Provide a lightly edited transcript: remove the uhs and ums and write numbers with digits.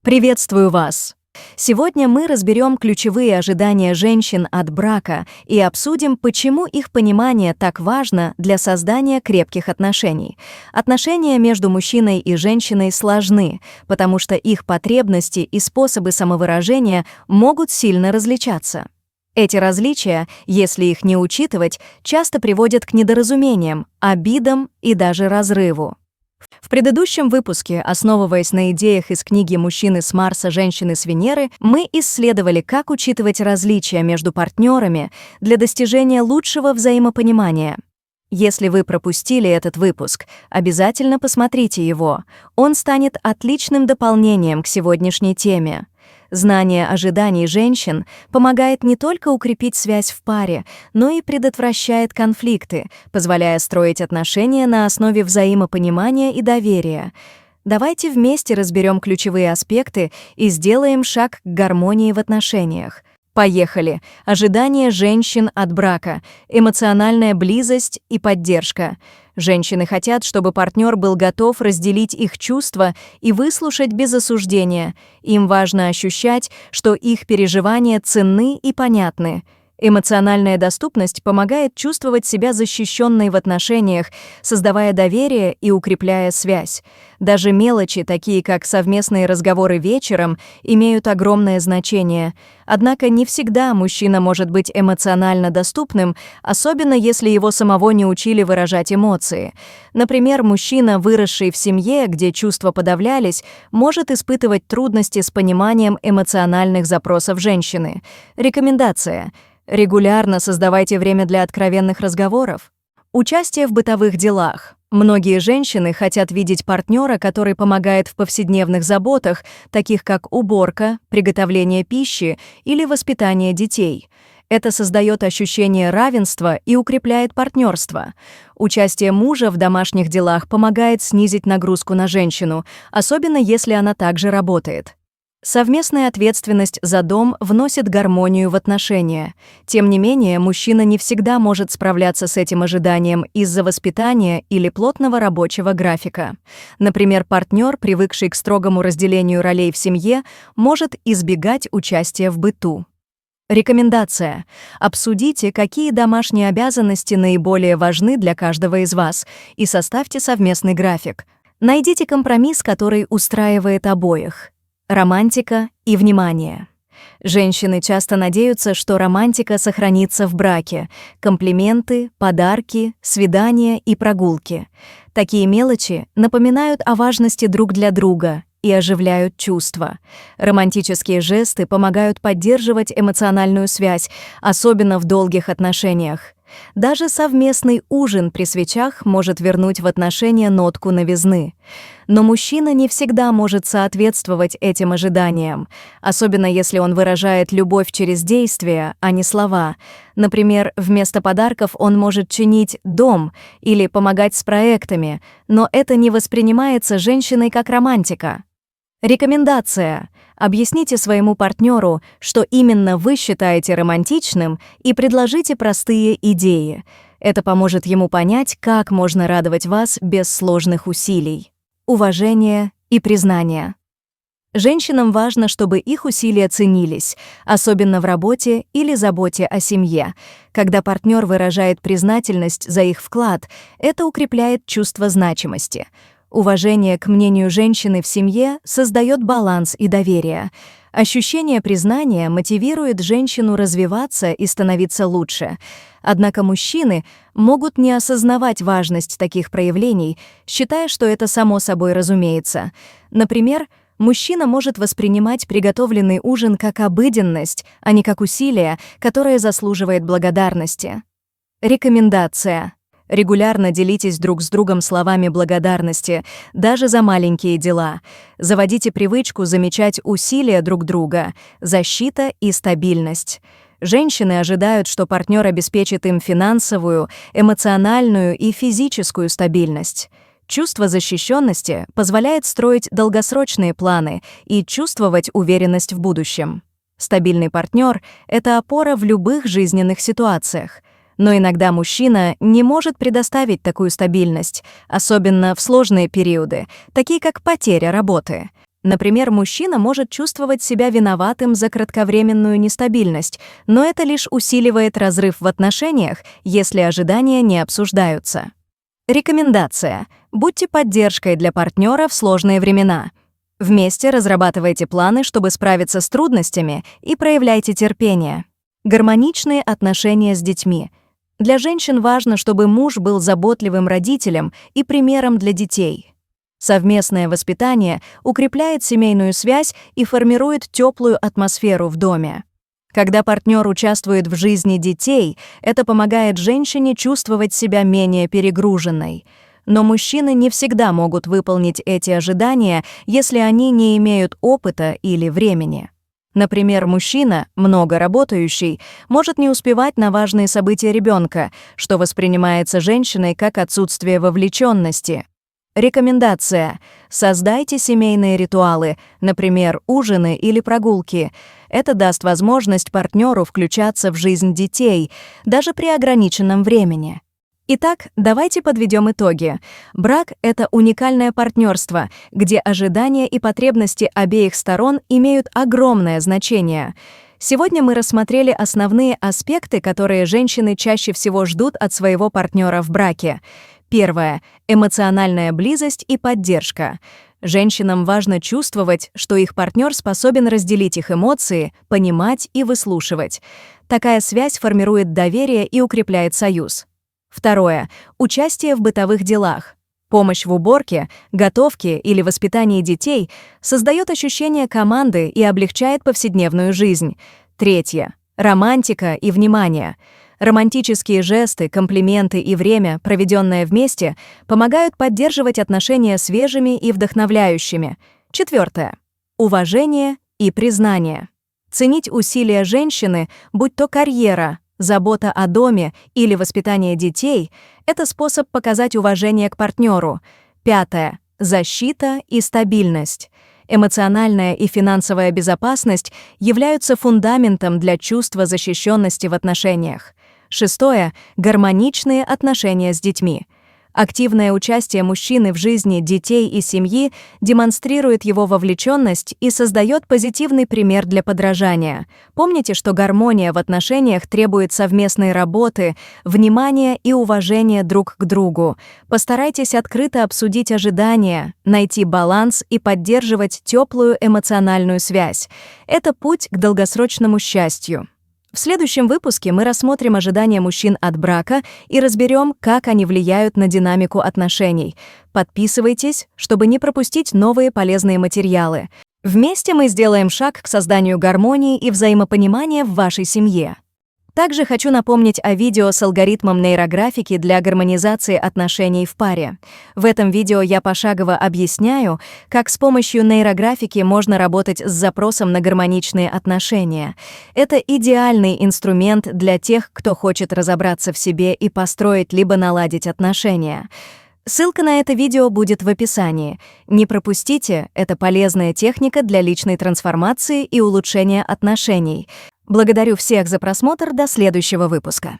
Приветствую вас! Сегодня мы разберем ключевые ожидания женщин от брака и обсудим, почему их понимание так важно для создания крепких отношений. Отношения между мужчиной и женщиной сложны, потому что их потребности и способы самовыражения могут сильно различаться. Эти различия, если их не учитывать, часто приводят к недоразумениям, обидам и даже разрыву. В предыдущем выпуске, основываясь на идеях из книги «Мужчины с Марса, женщины с Венеры», мы исследовали, как учитывать различия между партнерами для достижения лучшего взаимопонимания. Если вы пропустили этот выпуск, обязательно посмотрите его. Он станет отличным дополнением к сегодняшней теме. Знание ожиданий женщин помогает не только укрепить связь в паре, но и предотвращает конфликты, позволяя строить отношения на основе взаимопонимания и доверия. Давайте вместе разберем ключевые аспекты и сделаем шаг к гармонии в отношениях. Поехали! Ожидания женщин от брака, эмоциональная близость и поддержка. Женщины хотят, чтобы партнер был готов разделить их чувства и выслушать без осуждения. Им важно ощущать, что их переживания ценны и понятны. Эмоциональная доступность помогает чувствовать себя защищенной в отношениях, создавая доверие и укрепляя связь. Даже мелочи, такие как совместные разговоры вечером, имеют огромное значение. Однако не всегда мужчина может быть эмоционально доступным, особенно если его самого не учили выражать эмоции. Например, мужчина, выросший в семье, где чувства подавлялись, может испытывать трудности с пониманием эмоциональных запросов женщины. Рекомендация. Регулярно создавайте время для откровенных разговоров. Участие в бытовых делах. Многие женщины хотят видеть партнера, который помогает в повседневных заботах, таких как уборка, приготовление пищи или воспитание детей. Это создает ощущение равенства и укрепляет партнерство. Участие мужа в домашних делах помогает снизить нагрузку на женщину, особенно если она также работает. Совместная ответственность за дом вносит гармонию в отношения. Тем не менее, мужчина не всегда может справляться с этим ожиданием из-за воспитания или плотного рабочего графика. Например, партнер, привыкший к строгому разделению ролей в семье, может избегать участия в быту. Рекомендация. Обсудите, какие домашние обязанности наиболее важны для каждого из вас, и составьте совместный график. Найдите компромисс, который устраивает обоих. Романтика и внимание. Женщины часто надеются, что романтика сохранится в браке. Комплименты, подарки, свидания и прогулки. Такие мелочи напоминают о важности друг для друга и оживляют чувства. Романтические жесты помогают поддерживать эмоциональную связь, особенно в долгих отношениях. Даже совместный ужин при свечах может вернуть в отношения нотку новизны. Но мужчина не всегда может соответствовать этим ожиданиям, особенно если он выражает любовь через действия, а не слова. Например, вместо подарков он может чинить дом или помогать с проектами, но это не воспринимается женщиной как романтика. Рекомендация. Объясните своему партнеру, что именно вы считаете романтичным, и предложите простые идеи. Это поможет ему понять, как можно радовать вас без сложных усилий. Уважение и признание. Женщинам важно, чтобы их усилия ценились, особенно в работе или заботе о семье. Когда партнер выражает признательность за их вклад, это укрепляет чувство значимости. Уважение к мнению женщины в семье создает баланс и доверие. Ощущение признания мотивирует женщину развиваться и становиться лучше. Однако мужчины могут не осознавать важность таких проявлений, считая, что это само собой разумеется. Например, мужчина может воспринимать приготовленный ужин как обыденность, а не как усилие, которое заслуживает благодарности. Рекомендация. Регулярно делитесь друг с другом словами благодарности, даже за маленькие дела. Заводите привычку замечать усилия друг друга, защита и стабильность. Женщины ожидают, что партнер обеспечит им финансовую, эмоциональную и физическую стабильность. Чувство защищенности позволяет строить долгосрочные планы и чувствовать уверенность в будущем. Стабильный партнер — это опора в любых жизненных ситуациях. Но иногда мужчина не может предоставить такую стабильность, особенно в сложные периоды, такие как потеря работы. Например, мужчина может чувствовать себя виноватым за кратковременную нестабильность, но это лишь усиливает разрыв в отношениях, если ожидания не обсуждаются. Рекомендация. Будьте поддержкой для партнера в сложные времена. Вместе разрабатывайте планы, чтобы справиться с трудностями, и проявляйте терпение. Гармоничные отношения с детьми. Для женщин важно, чтобы муж был заботливым родителем и примером для детей. Совместное воспитание укрепляет семейную связь и формирует теплую атмосферу в доме. Когда партнер участвует в жизни детей, это помогает женщине чувствовать себя менее перегруженной. Но мужчины не всегда могут выполнить эти ожидания, если они не имеют опыта или времени. Например, мужчина, много работающий, может не успевать на важные события ребенка, что воспринимается женщиной как отсутствие вовлеченности. Рекомендация. Создайте семейные ритуалы, например, ужины или прогулки. Это даст возможность партнеру включаться в жизнь детей, даже при ограниченном времени. Итак, давайте подведем итоги. Брак — это уникальное партнерство, где ожидания и потребности обеих сторон имеют огромное значение. Сегодня мы рассмотрели основные аспекты, которые женщины чаще всего ждут от своего партнера в браке. Первое — эмоциональная близость и поддержка. Женщинам важно чувствовать, что их партнер способен разделить их эмоции, понимать и выслушивать. Такая связь формирует доверие и укрепляет союз. Второе — участие в бытовых делах. Помощь в уборке, готовке или воспитании детей создает ощущение команды и облегчает повседневную жизнь. Третье — романтика и внимание. Романтические жесты, комплименты и время, проведенное вместе, помогают поддерживать отношения свежими и вдохновляющими. Четвертое — уважение и признание. Ценить усилия женщины, будь то карьера, забота о доме или воспитание детей — это способ показать уважение к партнеру. Пятое — защита и стабильность. Эмоциональная и финансовая безопасность являются фундаментом для чувства защищенности в отношениях. Шестое — гармоничные отношения с детьми. Активное участие мужчины в жизни детей и семьи демонстрирует его вовлеченность и создает позитивный пример для подражания. Помните, что гармония в отношениях требует совместной работы, внимания и уважения друг к другу. Постарайтесь открыто обсудить ожидания, найти баланс и поддерживать теплую эмоциональную связь. Это путь к долгосрочному счастью. В следующем выпуске мы рассмотрим ожидания мужчин от брака и разберем, как они влияют на динамику отношений. Подписывайтесь, чтобы не пропустить новые полезные материалы. Вместе мы сделаем шаг к созданию гармонии и взаимопонимания в вашей семье. Также хочу напомнить о видео с алгоритмом нейрографики для гармонизации отношений в паре. В этом видео я пошагово объясняю, как с помощью нейрографики можно работать с запросом на гармоничные отношения. Это идеальный инструмент для тех, кто хочет разобраться в себе и построить либо наладить отношения. Ссылка на это видео будет в описании. Не пропустите, это полезная техника для личной трансформации и улучшения отношений. Благодарю всех за просмотр, до следующего выпуска.